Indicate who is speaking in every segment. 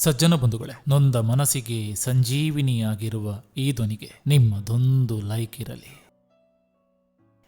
Speaker 1: ಸಜ್ಜನ ಬಂಧುಗಳೇ, ನೊಂದ ಮನಸ್ಸಿಗೆ ಸಂಜೀವಿನಿಯಾಗಿರುವ ಈ ಧ್ವನಿಗೆ ನಿಮ್ಮದೊಂದು ಲೈಕ್ ಇರಲಿ.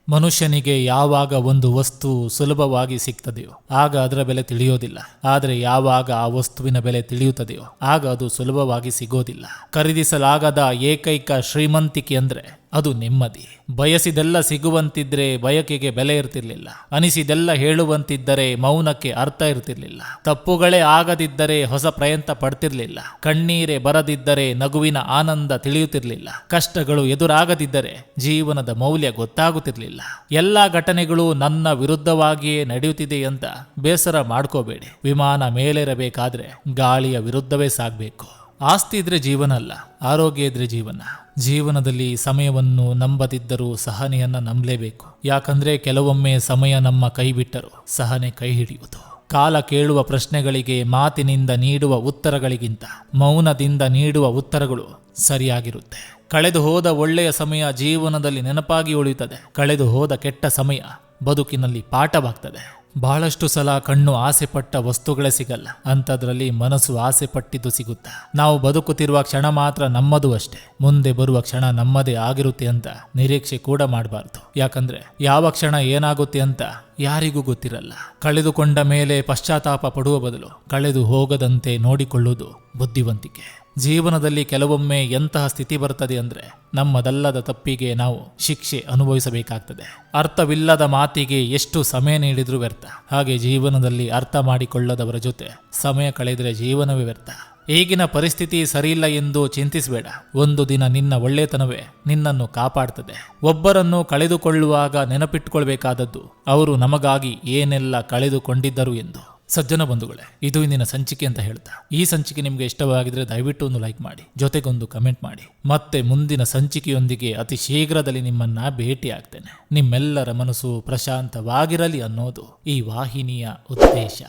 Speaker 1: ಮನುಷ್ಯನಿಗೆ ಯಾವಾಗ ಒಂದು ವಸ್ತು ಸುಲಭವಾಗಿ ಸಿಗ್ತದೆಯೋ ಆಗ ಅದರ ಬೆಲೆ ತಿಳಿಯೋದಿಲ್ಲ. ಆದರೆ ಯಾವಾಗ ಆ ವಸ್ತುವಿನ ಬೆಲೆ ತಿಳಿಯುತ್ತದೆಯೋ ಆಗ ಅದು ಸುಲಭವಾಗಿ ಸಿಗೋದಿಲ್ಲ. ಖರೀದಿಸಲಾಗದ ಏಕೈಕ ಶ್ರೀಮಂತಿಕೆ ಅಂದ್ರೆ ಅದು ನೆಮ್ಮದಿ. ಬಯಸಿದೆಲ್ಲ ಸಿಗುವಂತಿದ್ರೆ ಬಯಕೆಗೆ ಬೆಲೆ ಇರ್ತಿರ್ಲಿಲ್ಲ. ಅನಿಸಿದೆಲ್ಲ ಹೇಳುವಂತಿದ್ದರೆ ಮೌನಕ್ಕೆ ಅರ್ಥ ಇರ್ತಿರ್ಲಿಲ್ಲ. ತಪ್ಪುಗಳೇ ಆಗದಿದ್ದರೆ ಹೊಸ ಪ್ರಯತ್ನ ಪಡ್ತಿರ್ಲಿಲ್ಲ. ಕಣ್ಣೀರೇ ಬರದಿದ್ದರೆ ನಗುವಿನ ಆನಂದ ತಿಳಿಯುತ್ತಿರ್ಲಿಲ್ಲ. ಕಷ್ಟಗಳು ಎದುರಾಗದಿದ್ದರೆ ಜೀವನದ ಮೌಲ್ಯ ಗೊತ್ತಾಗುತ್ತಿರ್ಲಿಲ್ಲ. ಎಲ್ಲಾ ಘಟನೆಗಳು ನನ್ನ ವಿರುದ್ಧವಾಗಿಯೇ ನಡೆಯುತ್ತಿದೆ ಅಂತ ಬೇಸರ ಮಾಡ್ಕೋಬೇಡಿ. ವಿಮಾನ ಮೇಲೇರಬೇಕಾದ್ರೆ ಗಾಳಿಯ ವಿರುದ್ಧವೇ ಸಾಗಬೇಕು. ಆಸ್ತಿ ಇದ್ರೆ ಜೀವನ ಅಲ್ಲ, ಆರೋಗ್ಯ ಇದ್ರೆ ಜೀವನ. ಜೀವನದಲ್ಲಿ ಸಮಯವನ್ನು ನಂಬದಿದ್ದರೂ ಸಹನೆಯನ್ನ ನಂಬಲೇಬೇಕು. ಯಾಕಂದ್ರೆ ಕೆಲವೊಮ್ಮೆ ಸಮಯ ನಮ್ಮ ಕೈ ಬಿಟ್ಟರು ಸಹನೆ ಕೈ ಹಿಡಿಯುವುದು. ಕಾಲ ಕೇಳುವ ಪ್ರಶ್ನೆಗಳಿಗೆ ಮಾತಿನಿಂದ ನೀಡುವ ಉತ್ತರಗಳಿಗಿಂತ ಮೌನದಿಂದ ನೀಡುವ ಉತ್ತರಗಳು ಸರಿಯಾಗಿರುತ್ತೆ. ಕಳೆದು ಹೋದ ಒಳ್ಳೆಯ ಸಮಯ ಜೀವನದಲ್ಲಿ ನೆನಪಾಗಿ ಉಳಿಯುತ್ತದೆ. ಕಳೆದು ಹೋದ ಕೆಟ್ಟ ಸಮಯ ಬದುಕಿನಲ್ಲಿ ಪಾಠವಾಗ್ತದೆ. ಬಹಳಷ್ಟು ಸಲ ಕಣ್ಣು ಆಸೆ ಪಟ್ಟ ವಸ್ತುಗಳೇ ಸಿಗಲ್ಲ, ಅಂಥದ್ರಲ್ಲಿ ಮನಸ್ಸು ಆಸೆ ಪಟ್ಟಿದ್ದು ಸಿಗುತ್ತಾ. ನಾವು ಬದುಕುತ್ತಿರುವ ಕ್ಷಣ ಮಾತ್ರ ನಮ್ಮದು ಅಷ್ಟೇ. ಮುಂದೆ ಬರುವ ಕ್ಷಣ ನಮ್ಮದೇ ಆಗಿರುತ್ತೆ ಅಂತ ನಿರೀಕ್ಷೆ ಕೂಡ ಮಾಡಬಾರ್ದು. ಯಾಕಂದ್ರೆ ಯಾವ ಕ್ಷಣ ಏನಾಗುತ್ತೆ ಅಂತ ಯಾರಿಗೂ ಗೊತ್ತಿರಲ್ಲ. ಕಳೆದುಕೊಂಡ ಮೇಲೆ ಪಶ್ಚಾತ್ತಾಪ ಪಡುವ ಬದಲು ಕಳೆದು ಹೋಗದಂತೆ ನೋಡಿಕೊಳ್ಳುವುದು ಬುದ್ಧಿವಂತಿಕೆ. ಜೀವನದಲ್ಲಿ ಕೆಲವೊಮ್ಮೆ ಎಂತಹ ಸ್ಥಿತಿ ಬರ್ತದೆ ಅಂದ್ರೆ ನಮ್ಮದಲ್ಲದ ತಪ್ಪಿಗೆ ನಾವು ಶಿಕ್ಷೆ ಅನುಭವಿಸಬೇಕಾಗ್ತದೆ. ಅರ್ಥವಿಲ್ಲದ ಮಾತಿಗೆ ಎಷ್ಟು ಸಮಯ ನೀಡಿದ್ರೂ ವ್ಯರ್ಥ. ಹಾಗೆ ಜೀವನದಲ್ಲಿ ಅರ್ಥ ಮಾಡಿಕೊಳ್ಳದವರ ಜೊತೆ ಸಮಯ ಕಳೆದರೆ ಜೀವನವೇ ವ್ಯರ್ಥ. ಈಗಿನ ಪರಿಸ್ಥಿತಿ ಸರಿಯಿಲ್ಲ ಎಂದು ಚಿಂತಿಸಬೇಡ. ಒಂದು ದಿನ ನಿನ್ನ ಒಳ್ಳೆತನವೇ ನಿನ್ನನ್ನು ಕಾಪಾಡ್ತದೆ. ಒಬ್ಬರನ್ನು ಕಳೆದುಕೊಳ್ಳುವಾಗ ನೆನಪಿಟ್ಟುಕೊಳ್ಬೇಕಾದದ್ದು ಅವರು ನಮಗಾಗಿ ಏನೆಲ್ಲ ಕಳೆದುಕೊಂಡಿದ್ದರು ಎಂದು. ಸಜ್ಜನ ಬಂಧುಗಳೇ, ಇದು ಇಂದಿನ ಸಂಚಿಕೆ ಅಂತ ಹೇಳ್ತಾ, ಈ ಸಂಚಿಕೆ ನಿಮಗೆ ಇಷ್ಟವಾಗಿದ್ರೆ ದಯವಿಟ್ಟು ಒಂದು ಲೈಕ್ ಮಾಡಿ, ಜೊತೆಗೊಂದು ಕಮೆಂಟ್ ಮಾಡಿ. ಮತ್ತೆ ಮುಂದಿನ ಸಂಚಿಕೆಯೊಂದಿಗೆ ಅತಿ ಶೀಘ್ರದಲ್ಲಿ ನಿಮ್ಮನ್ನ ಭೇಟಿ ಆಗ್ತೇನೆ. ನಿಮ್ಮೆಲ್ಲರ ಮನಸ್ಸು ಪ್ರಶಾಂತವಾಗಿರಲಿ ಅನ್ನೋದು ಈ ವಾಹಿನಿಯ ಉದ್ದೇಶ.